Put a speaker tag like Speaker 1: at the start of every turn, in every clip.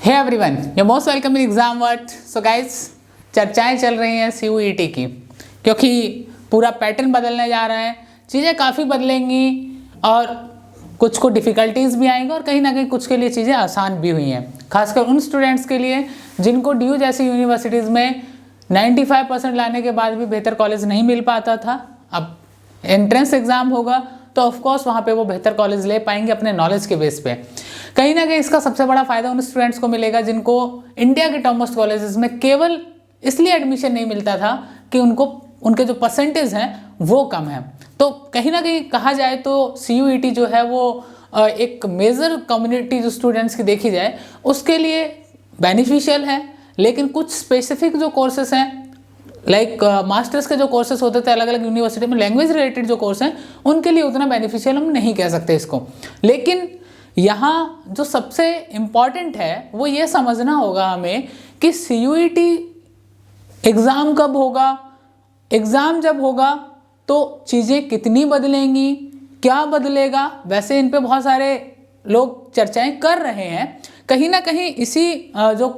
Speaker 1: Hey everyone, you most welcome in exam word. So guys, चर्चाएं चल रही हैं सीयूईटी की, क्योंकि पूरा पैटर्न बदलने जा रहा है, चीज़ें काफ़ी बदलेंगी और कुछ को डिफ़िकल्टीज़ भी आएंगी और कहीं ना कहीं कुछ के लिए चीज़ें आसान भी हुई हैं, खासकर उन स्टूडेंट्स के लिए जिनको ड्यू जैसी यूनिवर्सिटीज़ में 95% लाने के बाद भी बेहतर कॉलेज नहीं मिल पाता था। अब एंट्रेंस एग्ज़ाम होगा तो ऑफकोर्स वहाँ पे वो बेहतर कॉलेज ले पाएंगे अपने नॉलेज के बेस पे। कहीं ना कहीं इसका सबसे बड़ा फ़ायदा उन स्टूडेंट्स को मिलेगा जिनको इंडिया के टॉप मोस्ट कॉलेजेस में केवल इसलिए एडमिशन नहीं मिलता था कि उनके जो परसेंटेज हैं वो कम है। तो कहीं ना कहीं कहा जाए तो सीयूईटी जो है वो एक मेजर कम्युनिटी जो स्टूडेंट्स की देखी जाए उसके लिए बेनिफिशियल है, लेकिन कुछ स्पेसिफिक जो कोर्सेस हैं लाइक मास्टर्स के जो कोर्सेस होते थे अलग अलग यूनिवर्सिटी में, लैंग्वेज रिलेटेड जो कोर्स हैं उनके लिए उतना बेनिफिशियल हम नहीं कह सकते इसको। लेकिन यहाँ जो सबसे इम्पॉर्टेंट है वो ये समझना होगा हमें कि सीयूईटी एग्ज़ाम कब होगा, एग्ज़ाम जब होगा तो चीज़ें कितनी बदलेंगी, क्या बदलेगा। वैसे इन पे बहुत सारे लोग चर्चाएं कर रहे हैं। कहीं ना कहीं इसी जो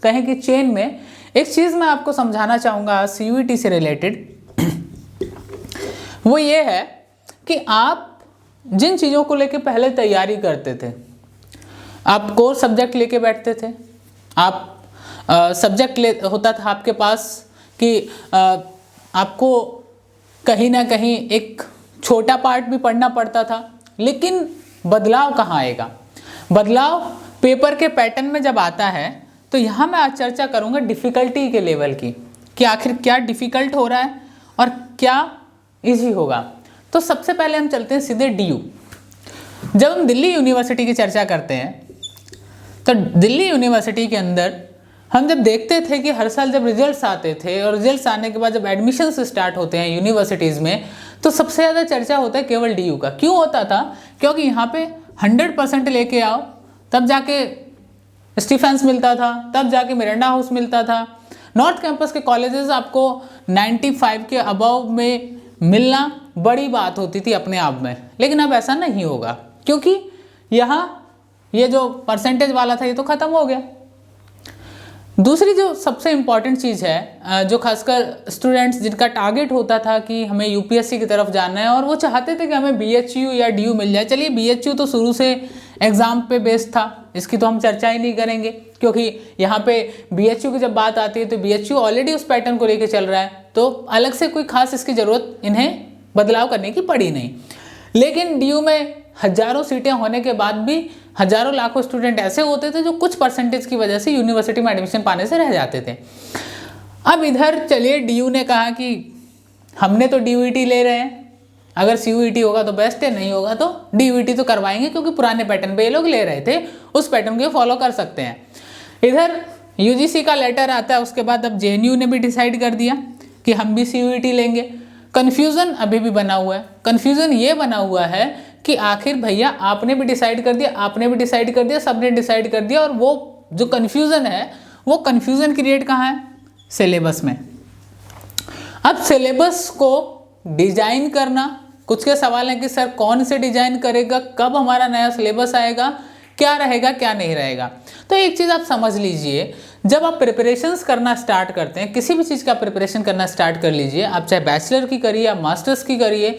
Speaker 1: कहें कि चेन में एक चीज़ मैं आपको समझाना चाहूँगा सीयूईटी से रिलेटेड वो ये है कि आप जिन चीज़ों को लेके पहले तैयारी करते थे, आप कोर सब्जेक्ट लेके बैठते थे, आप सब्जेक्ट होता था आपके पास कि आपको कहीं ना कहीं एक छोटा पार्ट भी पढ़ना पड़ता था, लेकिन बदलाव कहाँ आएगा? बदलाव पेपर के पैटर्न में जब आता है तो यहाँ मैं आज चर्चा करूँगा डिफ़िकल्टी के लेवल की, कि आखिर क्या डिफ़िकल्ट हो रहा है और क्या इजी होगा। तो सबसे पहले हम चलते हैं सीधे डीयू। जब हम दिल्ली यूनिवर्सिटी की चर्चा करते हैं तो दिल्ली यूनिवर्सिटी के अंदर हम जब देखते थे कि हर साल जब रिजल्ट्स आते थे और रिजल्ट्स आने के बाद जब एडमिशन्स स्टार्ट होते हैं यूनिवर्सिटीज़ में तो सबसे ज़्यादा चर्चा होता है केवल डीयू का। क्यों होता था? क्योंकि यहाँ पे 100% लेके आओ तब जाके स्टीफेंस मिलता था, तब जाके मिरांडा हाउस मिलता था। नॉर्थ कैंपस के कॉलेजेस आपको 95 के अबव में मिलना बड़ी बात होती थी अपने आप में, लेकिन अब ऐसा नहीं होगा क्योंकि यहाँ ये जो परसेंटेज वाला था ये तो ख़त्म हो गया। दूसरी जो सबसे इम्पॉर्टेंट चीज़ है जो खासकर स्टूडेंट्स जिनका टारगेट होता था कि हमें यूपीएससी की तरफ जाना है और वो चाहते थे कि हमें बीएचयू या डीयू मिल जाए। चलिए बीएचयू तो शुरू से एग्ज़ाम पे बेस्ड था, इसकी तो हम चर्चा ही नहीं करेंगे क्योंकि यहाँ पे बीएचयू की जब बात आती है तो बीएचयू ऑलरेडी उस पैटर्न को लेके चल रहा है, तो अलग से कोई खास इसकी ज़रूरत इन्हें बदलाव करने की पड़ी नहीं। लेकिन डीयू में हज़ारों सीटें होने के बाद भी हज़ारों लाखों स्टूडेंट ऐसे होते थे जो कुछ परसेंटेज की वजह से यूनिवर्सिटी में एडमिशन पाने से रह जाते थे। अब इधर चलिए डीयू ने कहा कि हमने तो डीयूईटी ले रहे हैं, अगर सीयूईटी होगा तो बेस्ट है, नहीं होगा तो डीयूईटी तो करवाएंगे क्योंकि पुराने पैटर्न पे ये लोग ले रहे थे, उस पैटर्न को फॉलो कर सकते हैं। इधर यूजीसी का लेटर आता है, उसके बाद अब जेएनयू ने भी डिसाइड कर दिया कि हम भी सीयूईटी लेंगे। कन्फ्यूज़न अभी भी बना हुआ है। कन्फ्यूज़न ये बना हुआ है कि आखिर भैया आपने भी डिसाइड कर दिया, आपने भी डिसाइड कर दिया, सबने डिसाइड कर दिया, और वो जो कन्फ्यूज़न है वो कन्फ्यूज़न क्रिएट कहाँ है? सिलेबस में। अब सिलेबस को डिजाइन करना, कुछ के सवाल हैं कि सर कौन से डिजाइन करेगा, कब हमारा नया सिलेबस आएगा, क्या रहेगा क्या नहीं रहेगा। तो एक चीज़ आप समझ लीजिए, जब आप प्रिपरेशंस करना स्टार्ट करते हैं, किसी भी चीज़ का प्रिपरेशन करना स्टार्ट कर लीजिए, आप चाहे बैचलर की करिए या मास्टर्स की करिए,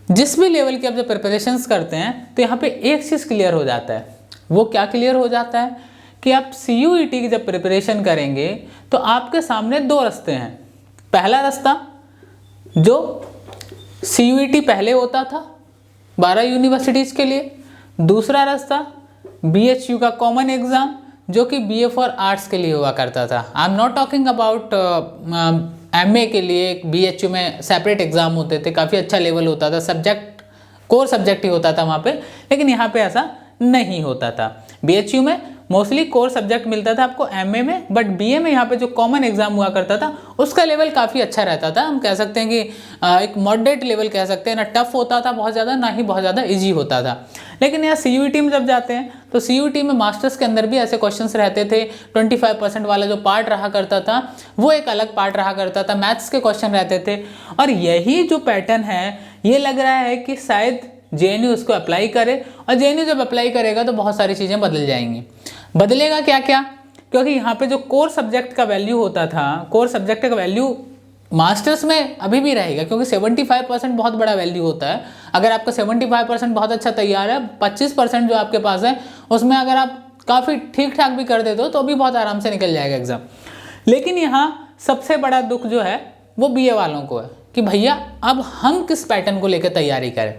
Speaker 1: जिस भी लेवल की आप जब प्रिपरेशंस करते हैं तो यहाँ पे एक चीज़ क्लियर हो जाता है। वो क्या क्लियर हो जाता है कि आप सीयूईटी की जब प्रिपरेशन करेंगे तो आपके सामने दो रास्ते हैं। पहला रास्ता जो सीयूईटी पहले होता था 12 यूनिवर्सिटीज़ के लिए, दूसरा रास्ता बीएचयू का कॉमन एग्ज़ाम जो कि बीए फॉर आर्ट्स के लिए हुआ करता था। I am not talking about MA के लिए बीएचयू में सेपरेट एग्ज़ाम होते थे, काफ़ी अच्छा लेवल होता था, सब्जेक्ट कोर सब्जेक्ट ही होता था वहाँ पे, लेकिन यहाँ पे ऐसा नहीं होता था। बीएचयू में मोस्टली कोर सब्जेक्ट मिलता था आपको एमए में, बट बीए में यहाँ पे जो कॉमन एग्जाम हुआ करता था उसका लेवल काफ़ी अच्छा रहता था। हम कह सकते हैं कि एक मॉडरेट लेवल कह सकते हैं, ना टफ होता था बहुत ज़्यादा, ना ही बहुत ज़्यादा इजी होता था। लेकिन यहाँ सीयूईटी में जब जाते हैं तो सीयूईटी में मास्टर्स के अंदर भी ऐसे क्वेश्चंस रहते थे। 25% वाला जो पार्ट रहा करता था वो एक अलग पार्ट रहा करता था, मैथ्स के क्वेश्चन रहते थे। और यही जो पैटर्न है ये लग रहा है कि शायद जेएनयू उसको अप्लाई करे, और जेएनयू जब अप्लाई करेगा तो बहुत सारी चीज़ें बदल जाएंगी। बदलेगा क्या क्या, क्योंकि यहाँ पे जो कोर सब्जेक्ट का वैल्यू होता था, कोर सब्जेक्ट का वैल्यू मास्टर्स में अभी भी रहेगा, क्योंकि 75% बहुत बड़ा वैल्यू होता है। अगर आपका 75% बहुत अच्छा तैयार है, 25% जो आपके पास है उसमें अगर आप काफ़ी ठीक ठाक भी कर देते हो तो भी बहुत आराम से निकल जाएगा एग्ज़ाम। लेकिन यहाँ सबसे बड़ा दुख जो है वो बीए वालों को है कि भैया अब हम किस पैटर्न को लेकर तैयारी करें।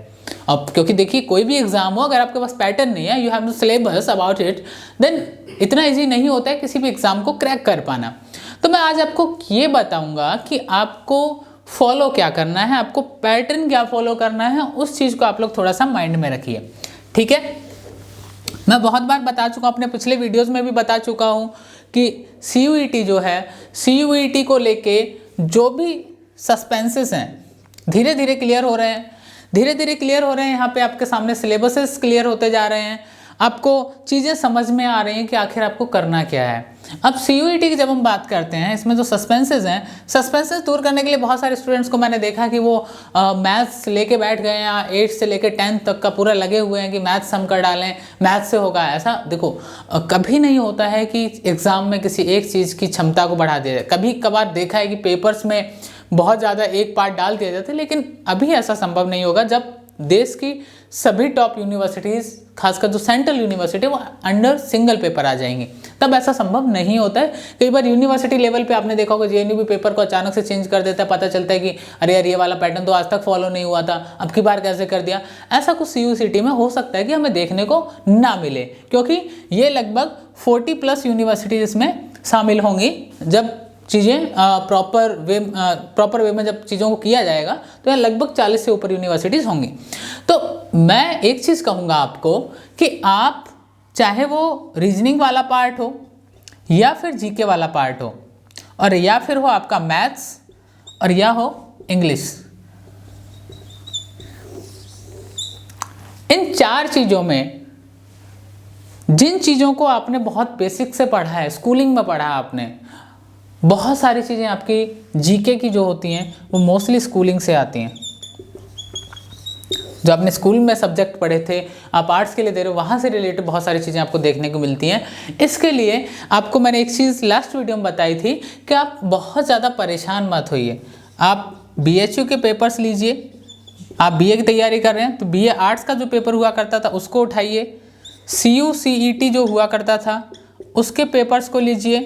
Speaker 1: अब क्योंकि देखिए कोई भी एग्जाम हो, अगर आपके पास पैटर्न नहीं है, you have no syllabus about it, then इतना इजी नहीं होता है किसी भी एग्जाम को क्रैक कर पाना। तो मैं आज आपको ये बताऊंगा कि आपको फॉलो क्या करना है, आपको पैटर्न क्या फॉलो करना है, उस चीज़ को आप लोग थोड़ा सा माइंड में रखिए, ठीक है। मैं बहुत बार बता चुका हूँ, अपने पिछले वीडियोज़ में भी बता चुका हूँ कि CUET जो है, CUET को लेके जो भी सस्पेंसेस हैं धीरे धीरे क्लियर हो रहे हैं, धीरे धीरे क्लियर हो रहे हैं। यहाँ पे आपके सामने सिलेबसेस क्लियर होते जा रहे हैं, आपको चीज़ें समझ में आ रही हैं कि आखिर आपको करना क्या है। अब CUET की जब हम बात करते हैं, इसमें जो सस्पेंसेस हैं, सस्पेंसेस दूर करने के लिए बहुत सारे स्टूडेंट्स को मैंने देखा कि वो मैथ्स लेके बैठ गए हैं, 8 से लेके 10 तक का पूरा लगे हुए हैं कि मैथ्स हम कर डालें, मैथ्स से होगा। ऐसा देखो कभी नहीं होता है कि एग्ज़ाम में किसी एक चीज़ की क्षमता को बढ़ा दिया जाए। कभी कभार देखा है कि पेपर्स में बहुत ज़्यादा एक पार्ट डाल दिया जाता है, लेकिन अभी ऐसा संभव नहीं होगा जब देश की सभी टॉप यूनिवर्सिटीज़, खासकर जो सेंट्रल यूनिवर्सिटी, वो अंडर सिंगल पेपर आ जाएंगी, तब ऐसा संभव नहीं होता है। कई बार यूनिवर्सिटी लेवल पे आपने देखा होगा JNU भी पेपर को अचानक से चेंज कर देता है, पता चलता है कि अरे यार ये वाला पैटर्न तो आज तक फॉलो नहीं हुआ था, अब की बार कैसे कर दिया। ऐसा कुछ CUET में हो सकता है कि हमें देखने को ना मिले, क्योंकि ये लगभग 40+ यूनिवर्सिटीज इसमें शामिल होंगी। जब चीज़ें प्रॉपर वे में जब चीज़ों को किया जाएगा तो यहाँ लगभग 40 से ऊपर यूनिवर्सिटीज़ होंगी। तो मैं एक चीज़ कहूँगा आपको कि आप चाहे वो रीजनिंग वाला पार्ट हो या फिर GK वाला पार्ट हो, और या फिर हो आपका मैथ्स, और या हो इंग्लिश, इन 4 चीज़ों में जिन चीज़ों को आपने बहुत बेसिक से पढ़ा है, स्कूलिंग में पढ़ा है आपने, बहुत सारी चीज़ें आपकी GK की जो होती हैं वो मोस्टली स्कूलिंग से आती हैं। जो आपने स्कूल में सब्जेक्ट पढ़े थे, आप आर्ट्स के लिए दे रहे हो, वहाँ से रिलेटेड बहुत सारी चीज़ें आपको देखने को मिलती हैं। इसके लिए आपको मैंने एक चीज़ लास्ट वीडियो में बताई थी कि आप बहुत ज़्यादा परेशान मत होइए। आप BHU के पेपर्स लीजिए, आप BA की तैयारी कर रहे हैं तो BA आर्ट्स का जो पेपर हुआ करता था उसको उठाइए, CUCET जो हुआ करता था उसके पेपर्स को लीजिए,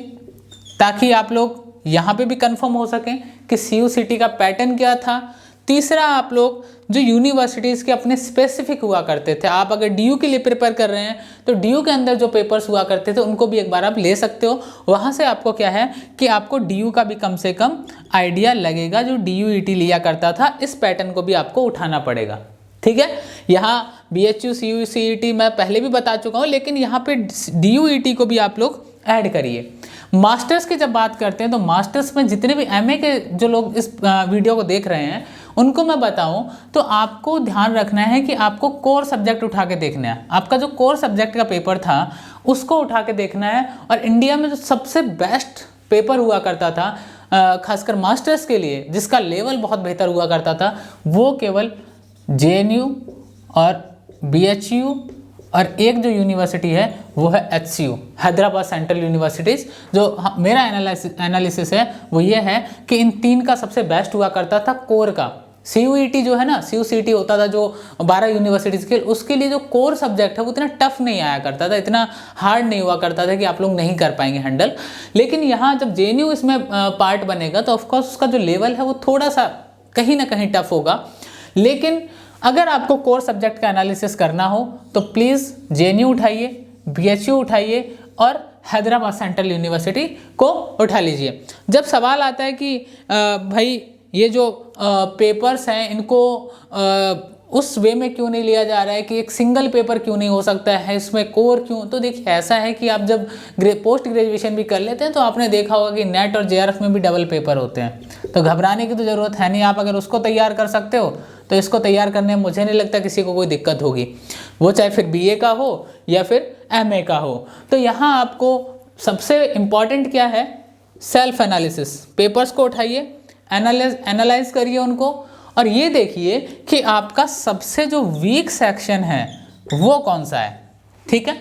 Speaker 1: ताकि आप लोग यहाँ पे भी कंफर्म हो सकें कि CUCET का पैटर्न क्या था। तीसरा, आप लोग जो यूनिवर्सिटीज़ के अपने स्पेसिफिक हुआ करते थे, आप अगर DU के लिए प्रिपेयर कर रहे हैं तो DU के अंदर जो पेपर्स हुआ करते थे उनको भी एक बार आप ले सकते हो। वहाँ से आपको क्या है कि आपको DU का भी कम से कम आइडिया लगेगा। जो DUET लिया करता था, इस पैटर्न को भी आपको उठाना पड़ेगा, ठीक है। यहाँ BHU CUCET मैं पहले भी बता चुका हूँ, लेकिन यहाँ पे DUET को भी आप लोग ऐड करिए। मास्टर्स की जब बात करते हैं तो मास्टर्स में जितने भी MA के जो लोग इस वीडियो को देख रहे हैं उनको मैं बताऊं तो आपको ध्यान रखना है कि आपको कोर सब्जेक्ट उठा के देखना है। आपका जो कोर सब्जेक्ट का पेपर था उसको उठा के देखना है। और इंडिया में जो सबसे बेस्ट पेपर हुआ करता था खासकर मास्टर्स के लिए, जिसका लेवल बहुत बेहतर हुआ करता था, वो केवल JNU और BHU और एक जो यूनिवर्सिटी है वो है HCU, हैदराबाद सेंट्रल यूनिवर्सिटीज़। जो मेरा एनालिसिस है वो ये है कि इन 3 का सबसे बेस्ट हुआ करता था कोर का। CUET जो है ना, CUCET होता था जो 12 यूनिवर्सिटीज़ के, उसके लिए जो कोर सब्जेक्ट है वो इतना टफ नहीं आया करता था, इतना हार्ड नहीं हुआ करता था कि आप लोग नहीं कर पाएंगे हैंडल। लेकिन यहाँ जब JNU इसमें पार्ट बनेगा तो ऑफकोर्स उसका जो लेवल है वो थोड़ा सा कहीं ना कहीं टफ होगा। लेकिन अगर आपको कोर सब्जेक्ट का एनालिसिस करना हो तो प्लीज़ JNU उठाइए, BHU उठाइए और हैदराबाद सेंट्रल यूनिवर्सिटी को उठा लीजिए। जब सवाल आता है कि भाई ये जो पेपर्स हैं इनको उस वे में क्यों नहीं लिया जा रहा है कि एक सिंगल पेपर क्यों नहीं हो सकता है, इसमें कोर क्यों, तो देखिए ऐसा है कि आप जब पोस्ट ग्रेजुएशन भी कर लेते हैं तो आपने देखा होगा कि नेट और JRF में भी डबल पेपर होते हैं। तो घबराने की तो ज़रूरत है नहीं, आप अगर उसको तैयार कर सकते हो तो इसको तैयार करने में मुझे नहीं लगता किसी को कोई दिक्कत होगी, वो चाहे फिर BA का हो या फिर MA का हो। तो यहाँ आपको सबसे इम्पॉर्टेंट क्या है, सेल्फ एनालिसिस। पेपर्स को उठाइए, एनालाइज करिए उनको, और ये देखिए कि आपका सबसे जो वीक सेक्शन है वो कौन सा है, ठीक है।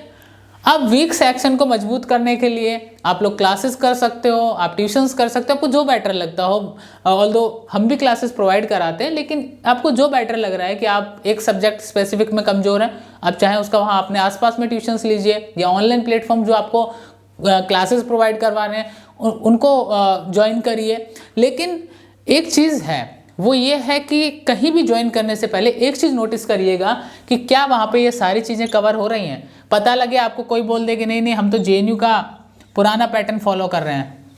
Speaker 1: अब वीक सेक्शन को मजबूत करने के लिए आप लोग क्लासेस कर सकते हो, आप ट्यूशन्स कर सकते हो, आपको जो बेटर लगता हो। ऑल्दो हम भी क्लासेस प्रोवाइड कराते हैं, लेकिन आपको जो बेटर लग रहा है कि आप एक सब्जेक्ट स्पेसिफिक में कमज़ोर हैं, आप चाहें उसका वहाँ अपने आसपास में ट्यूशन्स लीजिए, या ऑनलाइन प्लेटफॉर्म जो आपको क्लासेस प्रोवाइड करवा रहे हैं उनको ज्वाइन करिए। लेकिन एक चीज़ है, वो ये है कि कहीं भी ज्वाइन करने से पहले एक चीज़ नोटिस करिएगा कि क्या वहाँ पे ये सारी चीज़ें कवर हो रही हैं। पता लगे आपको कोई बोल दे कि नहीं नहीं हम तो JNU का पुराना पैटर्न फॉलो कर रहे हैं,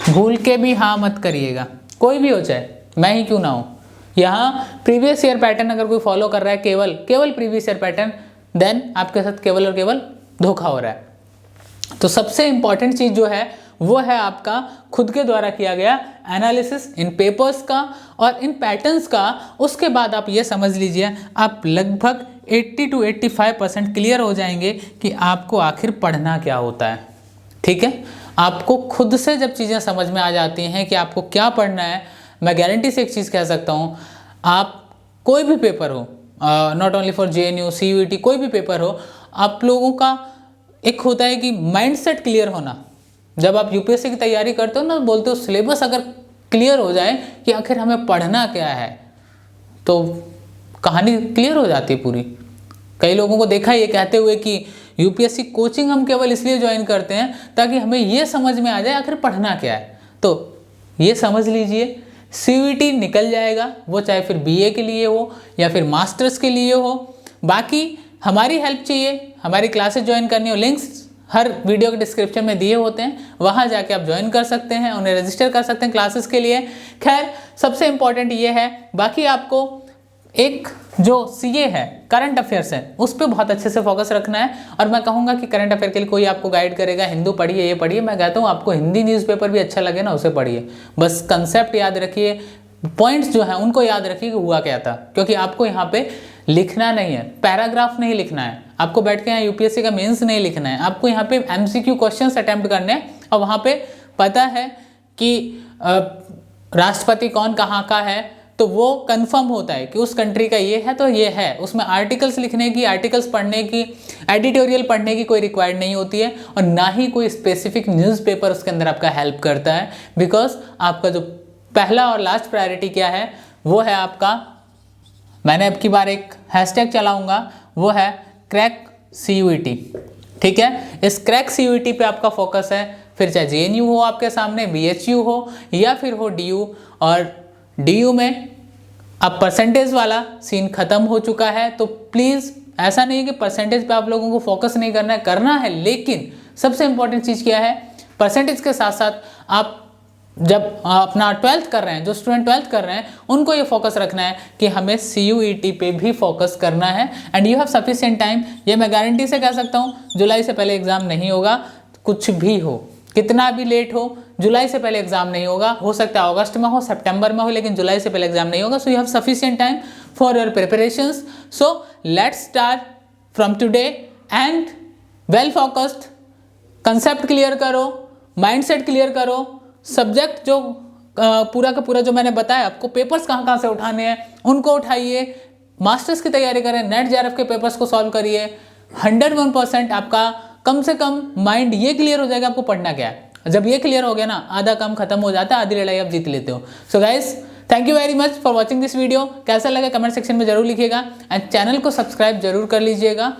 Speaker 1: भूल के भी हाँ मत करिएगा, कोई भी हो चाहे मैं ही क्यों ना हूँ। यहाँ प्रीवियस ईयर पैटर्न अगर कोई फॉलो कर रहा है, केवल प्रीवियस ईयर पैटर्न, देन आपके साथ केवल और केवल धोखा हो रहा है। तो सबसे इंपॉर्टेंट चीज़ जो है वो है आपका खुद के द्वारा किया गया एनालिसिस इन पेपर्स का और इन पैटर्न्स का। उसके बाद आप ये समझ लीजिए आप लगभग 80 to 85% क्लियर हो जाएंगे कि आपको आखिर पढ़ना क्या होता है। ठीक है, आपको खुद से जब चीज़ें समझ में आ जाती हैं कि आपको क्या पढ़ना है, मैं गारंटी से एक चीज़ कह सकता हूँ, आप कोई भी पेपर हो, not only for JNU CUET, कोई भी पेपर हो, आप लोगों का एक होता है कि माइंडसेट क्लियर होना। जब आप UPSC की तैयारी करते हो ना, बोलते हो सिलेबस अगर क्लियर हो जाए कि आखिर हमें पढ़ना क्या है, तो कहानी क्लियर हो जाती है पूरी। कई लोगों को देखा ये कहते हुए कि UPSC कोचिंग हम केवल इसलिए ज्वाइन करते हैं ताकि हमें ये समझ में आ जाए आखिर पढ़ना क्या है। तो ये समझ लीजिए CUET निकल जाएगा, वो चाहे फिर BA के लिए हो या फिर मास्टर्स के लिए हो। बाकी हमारी हेल्प चाहिए, हमारी क्लासेस ज्वाइन करनी हो, लिंक्स हर वीडियो के डिस्क्रिप्शन में दिए होते हैं, वहाँ जाके आप ज्वाइन कर सकते हैं, उन्हें रजिस्टर कर सकते हैं क्लासेस के लिए। खैर सबसे इम्पॉर्टेंट ये है, बाकी आपको एक जो CA है, करंट अफेयर्स है, उस पर बहुत अच्छे से फोकस रखना है। और मैं कहूँगा कि करंट अफेयर के लिए कोई आपको गाइड करेगा, हिंदू पढ़िए, ये पढ़िए, मैं कहता हूँ आपको हिंदी न्यूज़पेपर भी अच्छा लगे ना, उसे पढ़िए। बस कंसेप्ट याद रखिए, पॉइंट्स जो हैं उनको याद रखिए कि हुआ क्या था, क्योंकि आपको यहाँ पे लिखना नहीं है, पैराग्राफ नहीं लिखना है, आपको बैठ के यहाँ UPSC का मेंस नहीं लिखना है, आपको यहाँ पे MCQ क्वेश्चंस अटेम्प्ट करने हैं। और वहाँ पे पता है कि राष्ट्रपति कौन कहाँ का है, तो वो कंफर्म होता है कि उस कंट्री का ये है तो ये है। उसमें आर्टिकल्स लिखने की, आर्टिकल्स पढ़ने की, एडिटोरियल पढ़ने की कोई रिक्वायर्ड नहीं होती है, और ना ही कोई स्पेसिफिक न्यूज़पेपर उसके अंदर आपका हेल्प करता है। बिकॉज आपका जो पहला और लास्ट प्रायोरिटी क्या है, वो है आपका, मैंने अब की बार एक हैशटैग चलाऊंगा, वो है क्रैक CUET। ठीक है, इस क्रैक CUET पे आपका फोकस है, फिर चाहे JNU हो आपके सामने, BHU हो या फिर हो DU। और DU में अब परसेंटेज वाला सीन खत्म हो चुका है, तो प्लीज़ ऐसा नहीं कि परसेंटेज पे आप लोगों को फोकस नहीं करना है, लेकिन सबसे इंपॉर्टेंट चीज़ क्या है, परसेंटेज के साथ साथ आप जब अपना 12th कर रहे हैं, जो स्टूडेंट 12th कर रहे हैं, उनको ये फोकस रखना है कि हमें CUET पे भी फोकस करना है। And you have sufficient time. ये मैं गारंटी से कह सकता हूँ, जुलाई से पहले एग्ज़ाम नहीं होगा, कुछ भी हो, कितना भी लेट हो, जुलाई से पहले एग्ज़ाम नहीं होगा। हो सकता है अगस्त में हो, सितंबर में हो, लेकिन जुलाई से पहले एग्ज़ाम नहीं होगा। So you have sufficient time for your preparations. So let's start from today and well focused. Concept clear करो, माइंडसेट क्लियर करो, सब्जेक्ट जो पूरा का पूरा जो मैंने बताया आपको, पेपर्स कहाँ कहाँ से उठाने हैं उनको उठाइए, मास्टर्स की तैयारी करें, नेट JRF के पेपर्स को सॉल्व करिए। 101% आपका कम से कम माइंड ये क्लियर हो जाएगा आपको पढ़ना क्या है। जब ये क्लियर हो गया ना, आधा काम खत्म हो जाता है, आधी लड़ाई आप जीत लेते हो। So guys, thank you very much for watching this video. कैसा लगा कमेंट सेक्शन में जरूर लिखिएगा, एंड चैनल को सब्सक्राइब जरूर कर लीजिएगा,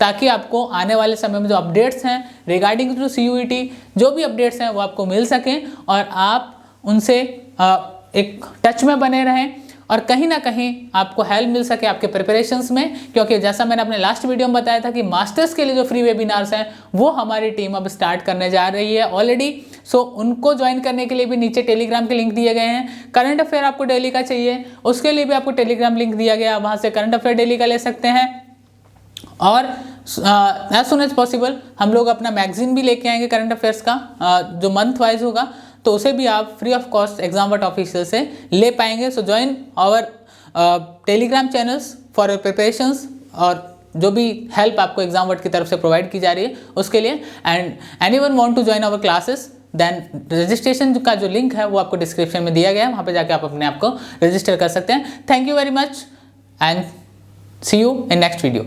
Speaker 1: ताकि आपको आने वाले समय में जो अपडेट्स हैं रिगार्डिंग टू CUET, जो भी अपडेट्स हैं वो आपको मिल सकें और आप उनसे एक टच में बने रहें, और कहीं ना कहीं आपको हेल्प मिल सके आपके प्रिपरेशंस में। क्योंकि जैसा मैंने अपने लास्ट वीडियो में बताया था कि मास्टर्स के लिए जो फ्री वेबिनार्स हैं वो हमारी टीम अब स्टार्ट करने जा रही है ऑलरेडी। सो उनको ज्वाइन करने के लिए भी नीचे टेलीग्राम के लिंक दिए गए हैं। करंट अफेयर आपको डेली का चाहिए, उसके लिए भी आपको टेलीग्राम लिंक दिया गया, वहाँ से करंट अफेयर डेली का ले सकते हैं। और एज सुन एज पॉसिबल हम लोग अपना मैगजीन भी लेके आएंगे करंट अफेयर्स का, जो मंथ वाइज होगा, तो उसे भी आप free of cost exam word official से ले पाएंगे। So join our Telegram channels for your preparations, और जो भी हेल्प आपको एग्जामवर्ट की तरफ से प्रोवाइड की जा रही है उसके लिए। And anyone want to join our classes, then registration का जो लिंक है वो आपको डिस्क्रिप्शन में दिया गया है, वहाँ पे जाके आप अपने आप को रजिस्टर कर सकते हैं। Thank you very much and see you in next video.